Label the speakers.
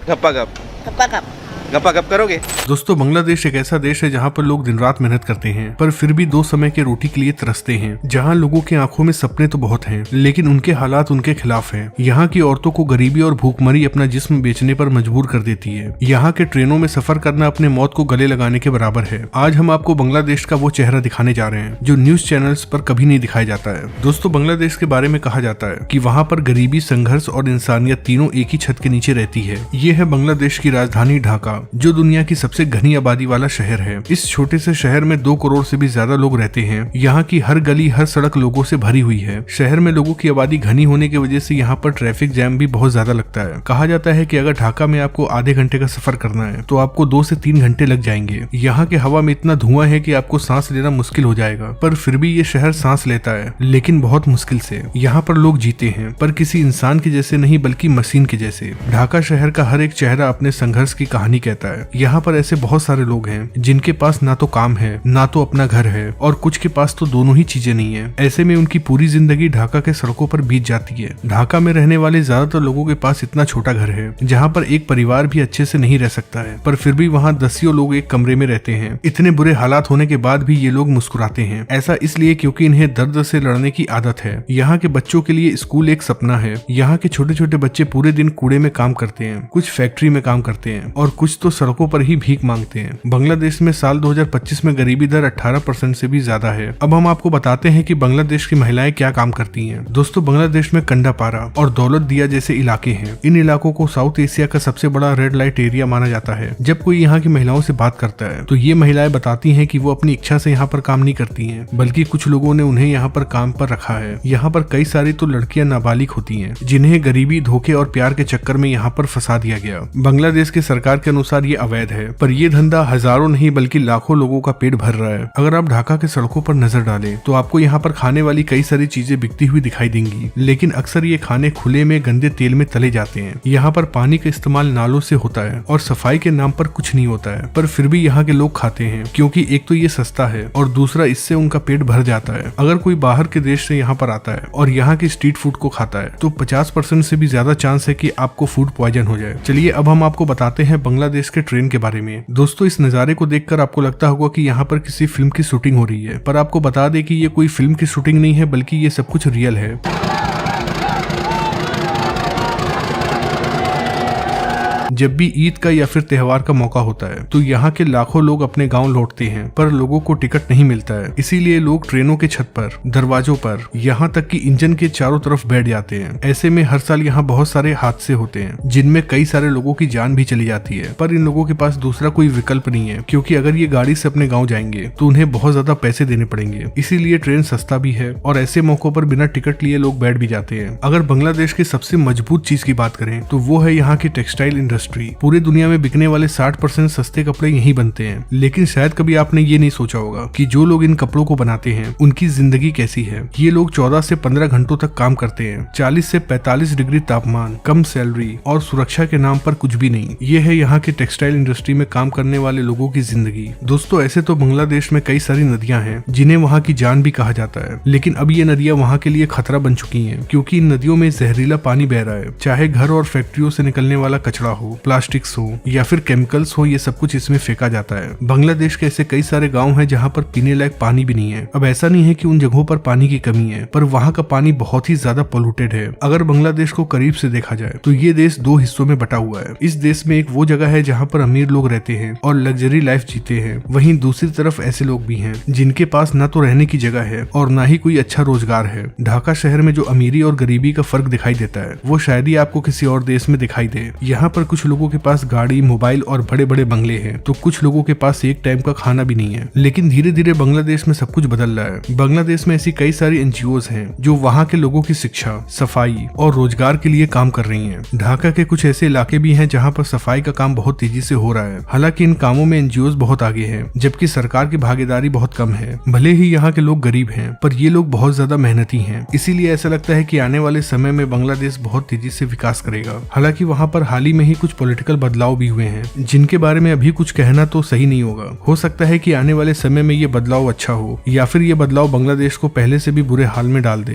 Speaker 1: गप्पा गप
Speaker 2: गप्पा गप
Speaker 1: गप्पा गप करोगे।
Speaker 3: दोस्तों, बांग्लादेश एक ऐसा देश है जहाँ पर लोग दिन रात मेहनत करते हैं पर फिर भी 2 समय के रोटी के लिए तरसते हैं। जहाँ लोगों की आंखों में सपने तो बहुत हैं, लेकिन उनके हालात उनके खिलाफ हैं। यहाँ की औरतों को गरीबी और भूखमरी अपना जिस्म बेचने पर मजबूर कर देती है। यहाँ के ट्रेनों में सफर करना अपने मौत को गले लगाने के बराबर है। आज हम आपको बांग्लादेश का वो चेहरा दिखाने जा रहे हैं जो न्यूज चैनल्स पर कभी नहीं दिखाया जाता है। दोस्तों, बांग्लादेश के बारे में कहा जाता है कि वहाँ पर गरीबी, संघर्ष और इंसानियत तीनों एक ही छत के नीचे रहती है। ये है बांग्लादेश की राजधानी ढाका, जो दुनिया की सबसे घनी आबादी वाला शहर है। इस छोटे से शहर में 2 करोड़ से भी ज्यादा लोग रहते हैं। यहाँ की हर गली, हर सड़क लोगों से भरी हुई है। शहर में लोगों की आबादी घनी होने की वजह से यहाँ पर ट्रैफिक जैम भी बहुत ज्यादा लगता है। कहा जाता है कि अगर ढाका में आपको आधे घंटे का सफर करना है तो आपको 2 से 3 घंटे लग जाएंगे। यहाँ के हवा में इतना धुआं है कि आपको सांस लेना मुश्किल हो जाएगा, पर फिर भी ये शहर सांस लेता है, लेकिन बहुत मुश्किल से। यहाँ पर लोग जीते हैं, पर किसी इंसान के जैसे नहीं बल्कि मशीन के जैसे। ढाका शहर का हर एक चेहरा अपने संघर्ष की कहानी कहता है। यहाँ पर ऐसे बहुत सारे लोग हैं जिनके पास ना तो काम है, ना तो अपना घर है, और कुछ के पास तो दोनों ही चीजें नहीं है। ऐसे में उनकी पूरी जिंदगी ढाका के सड़कों पर बीत जाती है। ढाका में रहने वाले ज्यादातर लोगों के पास इतना छोटा घर है जहाँ पर एक परिवार भी अच्छे से नहीं रह सकता है, पर फिर भी वहाँ 10 लोग एक कमरे में रहते हैं। इतने बुरे हालात होने के बाद भी ये लोग मुस्कुराते हैं। ऐसा इसलिए क्योंकि इन्हें दर्द से लड़ने की आदत है। यहाँ के बच्चों के लिए स्कूल एक सपना है। यहाँ के छोटे छोटे बच्चे पूरे दिन कूड़े में काम करते हैं, कुछ फैक्ट्री में काम करते हैं और कुछ तो सड़कों पर ही भीख मांगते हैं। बांग्लादेश में साल 2025 में गरीबी दर 18% से भी ज्यादा है। अब हम आपको बताते हैं कि बांग्लादेश की महिलाएं क्या काम करती हैं। दोस्तों, बांग्लादेश में कंडापारा और दौलत दिया जैसे इलाके हैं। इन इलाकों को साउथ एशिया का सबसे बड़ा रेड लाइट एरिया माना जाता है। जब कोई यहाँ की महिलाओं से बात करता है तो ये महिलाएं बताती हैं कि वो अपनी इच्छा से यहाँ पर काम नहीं करती हैं, बल्कि कुछ लोगों ने उन्हें यहाँ पर काम पर रखा है। यहाँ पर कई सारी तो लड़कियां नाबालिग होती हैं, जिन्हें गरीबी, धोखे और प्यार के चक्कर में यहाँ पर फंसा दिया गया। बांग्लादेश के सरकार के अनुसार ये अवैध है, पर ये धंधा हजारों नहीं बल्कि लाखों लोगों का पेट भर रहा है। अगर आप ढाका के सड़कों पर नजर डालें तो आपको यहाँ पर खाने वाली कई सारी चीजें बिकती हुई दिखाई देंगी, लेकिन अक्सर ये खाने खुले में गंदे तेल में तले जाते हैं। यहाँ पर पानी का इस्तेमाल नालों से होता है और सफाई के नाम पर कुछ नहीं होता है, पर फिर भी यहाँ के लोग खाते हैं क्योंकि एक तो ये सस्ता है और दूसरा इससे उनका पेट भर जाता है। अगर कोई बाहर के देश से यहाँ पर आता है और यहाँ के स्ट्रीट फूड को खाता है तो 50% से भी ज्यादा चांस है कि आपको फूड पॉइजन हो जाए। चलिए अब हम आपको बताते हैं बांग्लादेश के ट्रेन के बारे में। दोस्तों, इस नजारे को देखकर आपको लगता होगा कि यहाँ पर किसी फिल्म की शूटिंग हो रही है, पर आपको बता दें कि ये कोई फिल्म की शूटिंग नहीं है बल्कि ये सब कुछ रियल है। जब भी ईद का या फिर त्योहार का मौका होता है तो यहाँ के लाखों लोग अपने गांव लौटते हैं, पर लोगों को टिकट नहीं मिलता है। इसीलिए लोग ट्रेनों के छत पर, दरवाजों पर, यहाँ तक कि इंजन के चारों तरफ बैठ जाते हैं। ऐसे में हर साल यहाँ बहुत सारे हादसे होते हैं, जिनमें कई सारे लोगों की जान भी चली जाती है। पर इन लोगों के पास दूसरा कोई विकल्प नहीं है, क्योंकि अगर ये गाड़ी से अपने गाँव जाएंगे तो उन्हें बहुत ज्यादा पैसे देने पड़ेंगे। इसीलिए ट्रेन सस्ता भी है और ऐसे मौकों पर बिना टिकट लिए लोग बैठ भी जाते हैं। अगर बांग्लादेश की सबसे मजबूत चीज की बात करें तो वो है यहाँ की टेक्सटाइल इंडस्ट्री। पूरे दुनिया में बिकने वाले 60% सस्ते कपड़े यहीं बनते हैं। लेकिन शायद कभी आपने ये नहीं सोचा होगा कि जो लोग इन कपड़ों को बनाते हैं उनकी जिंदगी कैसी है। ये लोग 14 से 15 घंटों तक काम करते हैं, 40 से 45 डिग्री तापमान, कम सैलरी और सुरक्षा के नाम पर कुछ भी नहीं। ये है यहाँ की टेक्सटाइल इंडस्ट्री में काम करने वाले लोगों की जिंदगी। दोस्तों, ऐसे तो बांग्लादेश में कई सारी नदियां हैं जिन्हें वहाँ की जान भी कहा जाता है, लेकिन अब ये नदियां वहाँ के लिए खतरा बन चुकी हैं, क्योंकि इन नदियों में जहरीला पानी बह रहा है। चाहे घर और फैक्ट्रियों से निकलने वाला कचरा हो, प्लास्टिक्स हो या फिर केमिकल्स हो, ये सब कुछ इसमें फेंका जाता है। बांग्लादेश के ऐसे कई सारे गांव हैं जहां पर पीने लायक पानी भी नहीं है। अब ऐसा नहीं है कि उन जगहों पर पानी की कमी है, पर वहां का पानी बहुत ही ज्यादा पोल्यूटेड है। अगर बांग्लादेश को करीब से देखा जाए तो ये देश 2 हिस्सों में बटा हुआ है। इस देश में एक वो जगह है जहाँ पर अमीर लोग रहते हैं और लग्जरी लाइफ जीते हैं, वहीं दूसरी तरफ ऐसे लोग भी हैं जिनके पास न तो रहने की जगह है और न ही कोई अच्छा रोजगार है। ढाका शहर में जो अमीरी और गरीबी का फर्क दिखाई देता है वो शायद ही आपको किसी और देश में दिखाई दे। यहाँ पर कुछ लोगों के पास गाड़ी, मोबाइल और बड़े बड़े बंगले हैं, तो कुछ लोगों के पास एक टाइम का खाना भी नहीं है। लेकिन धीरे धीरे बांग्लादेश में सब कुछ बदल रहा है। बांग्लादेश में ऐसी कई सारी एनजीओज हैं जो वहाँ के लोगों की शिक्षा, सफाई और रोजगार के लिए काम कर रही हैं। ढाका के कुछ ऐसे इलाके भी हैं जहाँ पर सफाई का काम बहुत तेजी से हो रहा है। हालांकि इन कामों में एनजीओज बहुत आगे हैं, जबकि सरकार की भागीदारी बहुत कम है। भले ही यहाँ के लोग गरीब हैं, पर ये लोग बहुत ज्यादा मेहनती हैं। इसीलिए ऐसा लगता है कि आने वाले समय में बांग्लादेश बहुत तेजी से विकास करेगा। हालांकि वहाँ पर हाल ही में ही कुछ पॉलिटिकल बदलाव भी हुए हैं, जिनके बारे में अभी कुछ कहना तो सही नहीं होगा। हो सकता है कि आने वाले समय में ये बदलाव अच्छा हो, या फिर ये बदलाव बांग्लादेश को पहले से भी बुरे हाल में डाल दे।